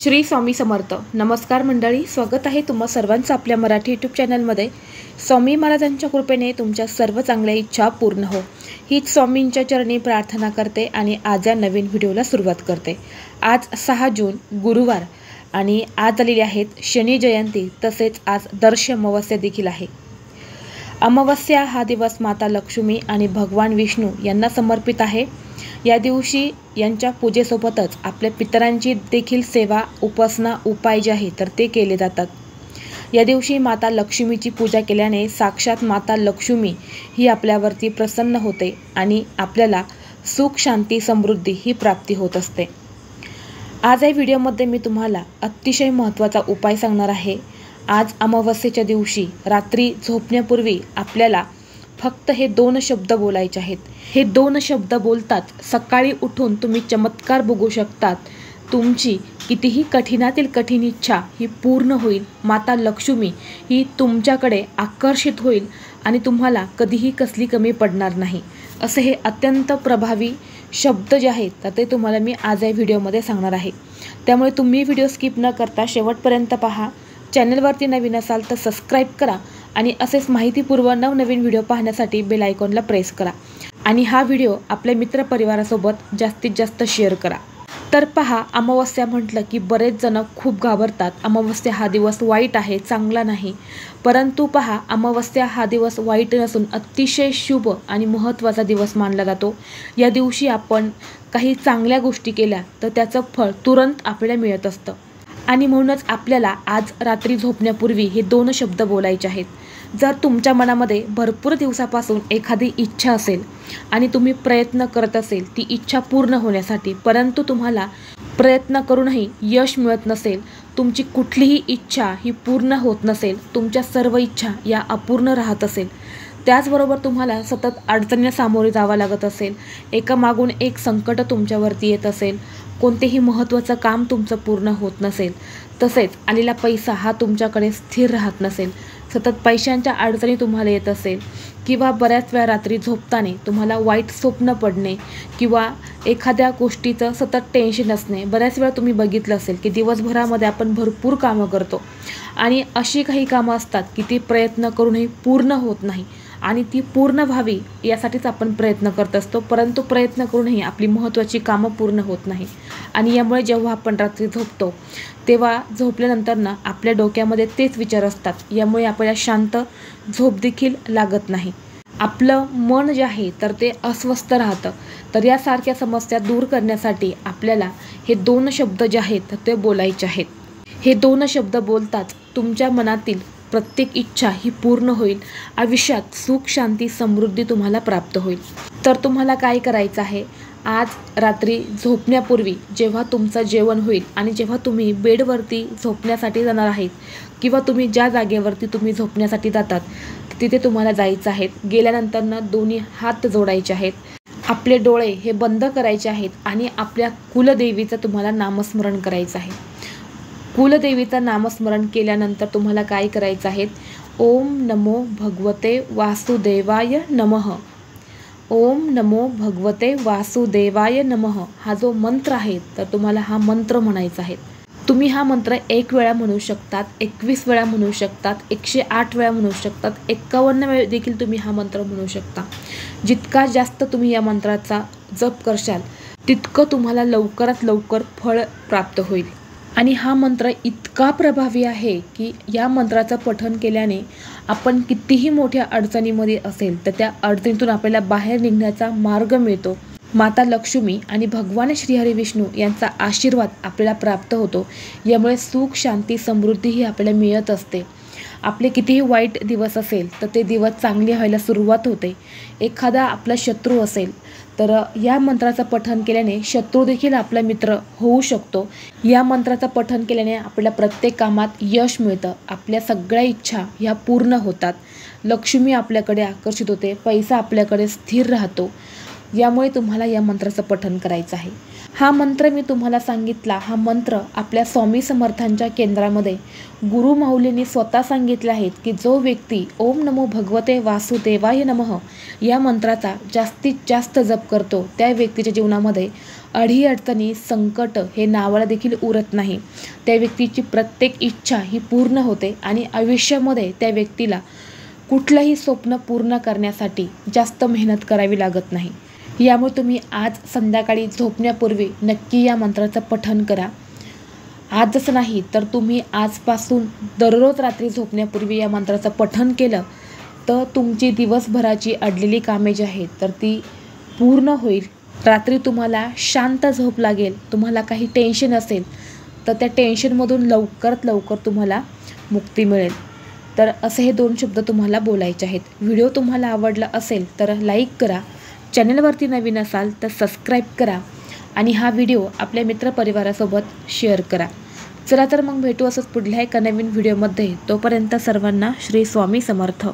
श्री स्वामी समर्थ. नमस्कार मंडळी, स्वागत आहे तुम्हा सर्वांचं आपल्या मराठी यूट्यूब चॅनलमध्ये. स्वामी महाराजांच्या कृपेने तुमच्या सर्व चांगल्या इच्छा पूर्ण हो, हीच स्वामींच्या चरणी प्रार्थना करते आणि आज या नवीन व्हिडिओला सुरुवात करते. आज 6 जून गुरुवार आणि आज आलेली आहेत शनी जयंती, तसेच आज दर्श अमावस्या देखील आहे. अमावस्या हा दिवस माता लक्ष्मी आणि भगवान विष्णू यांना समर्पित आहे. या दिवशी यांच्या पूजेसोबतच आपल्या पितरांची देखील सेवा, उपासना, उपाय जे आहे तर ते केले जातात. या दिवशी माता लक्ष्मीची पूजा केल्याने साक्षात माता लक्ष्मी ही आपल्यावरती प्रसन्न होते आणि आपल्याला सुख, शांती, समृद्धी ही प्राप्ती होत असते. आज या व्हिडिओमध्ये मी तुम्हाला अतिशय महत्त्वाचा उपाय सांगणार आहे. आज अमावस्येच्या दिवशी रात्री झोपण्यापूर्वी आपल्याला फक्त हे 2 शब्द बोलायचे आहेत. हे 2 शब्द बोलतात सकाळी उठून तुम्ही चमत्कार बघू शकतात. तुमची कितीही कठीणातील कठीण इच्छा ही पूर्ण होईल. माता लक्ष्मी ही तुमच्याकडे आकर्षित होईल आणि तुम्हाला कधीही कसली कमी पडणार नाही. असे हे अत्यंत प्रभावी शब्द जे आहेत तर ते तुम्हाला मी आज या व्हिडिओमध्ये सांगणार आहे. त्यामुळे तुम्ही व्हिडिओ स्किप न करता शेवटपर्यंत पहा. चॅनलवरती नवीन असाल तर सबस्क्राईब करा आणि असेच माहितीपूर्व नवनवीन व्हिडिओ पाहण्यासाठी बेल आयकॉनला प्रेस करा आणि हा व्हिडिओ आपल्या मित्रपरिवारासोबत जास्तीत जास्त शेअर करा. तर पहा, अमावस्या म्हटलं की बरेच जण खूप घाबरतात. अमावस्या हा दिवस वाईट आहे, चांगला नाही. परंतु पहा, अमावस्या हा दिवस वाईट नसून अतिशय शुभ आणि महत्त्वाचा दिवस मानला जातो. या दिवशी आपण काही चांगल्या गोष्टी केल्या तर त्याचं फळ तुरंत आपल्याला मिळत असतं आणि म्हणूनच आपल्याला आज रात्री झोपण्यापूर्वी हे 2 शब्द बोलायचे आहेत. जर तुमच्या मनामध्ये भरपूर दिवसापासून एखादी इच्छा असेल आणि तुम्ही प्रयत्न करत असेल ती इच्छा पूर्ण होण्यासाठी, परंतु तुम्हाला प्रयत्न करूनही यश मिळत नसेल, तुमची कुठलीही इच्छा ही पूर्ण होत नसेल, तुमच्या सर्व इच्छा या अपूर्ण राहत असेल, त्याचबरोबर तुम्हाला सतत अडचणींना सामोरे जावं लागत असेल, एकामागून एक संकट तुमच्यावरती येत असेल, कोणतेही महत्त्वाचं काम तुमचं पूर्ण होत नसेल, तसेच आलेला पैसा हा तुमच्याकडे स्थिर राहत नसेल, सतत पैशांच्या अडचणी तुम्हाला येत असेल किंवा बऱ्याच वेळा रात्री झोपताना तुम्हाला वाईट स्वप्न पडणे किंवा एखाद्या गोष्टीचं सतत टेन्शन असणे. बऱ्याच वेळा तुम्ही बघितलं असेल की दिवसभरामध्ये आपण भरपूर कामं करतो आणि अशी काही कामं असतात की ती प्रयत्न करूनही पूर्ण होत नाही आणि ती पूर्ण व्हावी यासाठीच आपण प्रयत्न करत असतो, परंतु प्रयत्न करूनही आपली महत्त्वाची कामं पूर्ण होत नाही. आणि यामुळे जेव्हा आपण रात्री झोपतो तेव्हा झोपल्यानंतर आपल्या डोक्यामध्ये तेच विचार असतात. यामुळे आपल्याला शांत झोप देखील लागत नाही. आपलं मन जे आहे तर ते अस्वस्थ राहतं. तर यासारख्या समस्या दूर करण्यासाठी आपल्याला हे 2 शब्द जे आहेत तर ते बोलायचे आहेत. हे 2 शब्द बोलताच तुमच्या मनातील प्रत्येक इच्छा ही पूर्ण होईल. आयुष्यात सुख, शांती, समृद्धी तुम्हाला प्राप्त होईल. तर तुम्हाला काय करायचं आहे, आज रात्री झोपण्यापूर्वी जेव्हा तुमचं जेवण होईल आणि जेव्हा तुम्ही बेडवरती झोपण्यासाठी जाणार आहेत किंवा तुम्ही ज्या जागेवरती तुम्ही झोपण्यासाठी जातात तिथे तुम्हाला जायचं आहे. गेल्यानंतर दोन्ही हात जोडायचे आहेत, आपले डोळे हे बंद करायचे आहेत आणि आपल्या कुलदेवीचं तुम्हाला नामस्मरण करायचं आहे. कुलदेवीचं नामस्मरण केल्यानंतर तुम्हाला काय करायचं आहे, ओम नमो भगवते वासुदेवाय नमः, ओम नमो भगवते वासुदेवाय नमः हा जो मंत्र आहे तर तुम्हाला हा मंत्र म्हणायचा आहे. तुम्ही हा मंत्र 1 वेळा म्हणू शकतात, 21 वेळा म्हणू शकतात, 108 वेळा म्हणू शकतात, 51 वेळा देखील तुम्ही हा मंत्र म्हणू शकता. जितका जास्त तुम्ही या मंत्राचा जप करशाल तितकं तुम्हाला लवकरात लवकर फळ प्राप्त होईल. आणि हा मंत्र इतका प्रभावी आहे की या मंत्राचं पठण केल्याने आपण कितीही मोठ्या अडचणीमध्ये असेल तर त्या अडचणीतून आपल्याला बाहेर निघण्याचा मार्ग मिळतो. माता लक्ष्मी आणि भगवान श्रीहरी विष्णू यांचा आशीर्वाद आपल्याला प्राप्त होतो. यामुळे सुख, शांती, समृद्धी ही आपल्याला मिळत असते. आपले कितीही वाईट दिवस असेल तर ते दिवस चांगले व्हायला सुरुवात होते. एखादा आपला शत्रू असेल तर या मंत्राचं पठण केल्याने शत्रू देखील आपला मित्र होऊ शकतो. या मंत्राचं पठण केल्याने आपल्याला प्रत्येक कामात यश मिळतं, आपल्या सगळ्या इच्छा ह्या पूर्ण होतात, लक्ष्मी आपल्याकडे आकर्षित होते, पैसा आपल्याकडे स्थिर राहतो. यामुळे तुम्हाला या मंत्राचं पठण करायचं आहे. हा मंत्र मी तुम्हाला सांगितला, हा मंत्र आपल्या स्वामी समर्थांच्या केंद्रामध्ये गुरु माऊलींनी स्वतः सांगितले आहेत की जो व्यक्ती ओम नमो भगवते वासुदेवाय नमः या मंत्राचा जास्तीत जास्त जप करतो त्या व्यक्तीच्या जीवनामध्ये अडीअडचणी, संकट हे नावाला देखील उरत नाही. त्या व्यक्तीची प्रत्येक इच्छा ही पूर्ण होते आणि आयुष्यामध्ये त्या व्यक्तीला कुठलंही स्वप्न पूर्ण करण्यासाठी जास्त मेहनत करावी लागत नाही. यामुळे तुम्ही आज संध्याकाळी झोपण्यापूर्वी नक्की या मंत्राचं पठण करा. आजच नाही तर तुम्ही आजपासून दररोज रात्री झोपण्यापूर्वी या मंत्राचं पठण केलं तर तुमची दिवसभराची अडलेली कामे जी आहेत तर ती पूर्ण होईल. रात्री तुम्हाला शांत झोप लागेल. तुम्हाला काही टेन्शन असेल तर त्या टेन्शनमधून लवकरात लवकर तुम्हाला मुक्ती मिळेल. तर असे हे 2 शब्द तुम्हाला बोलायचे आहेत. व्हिडिओ तुम्हाला आवडला असेल तर लाईक करा. चॅनलवरती नवीन असाल तर सबस्क्राईब करा आणि हा व्हिडिओ आपल्या मित्रपरिवारासोबत शेअर करा. चला तर मग भेटू असंच पुढल्या एका नवीन व्हिडिओमध्ये. तोपर्यंत सर्वांना श्री स्वामी समर्थ.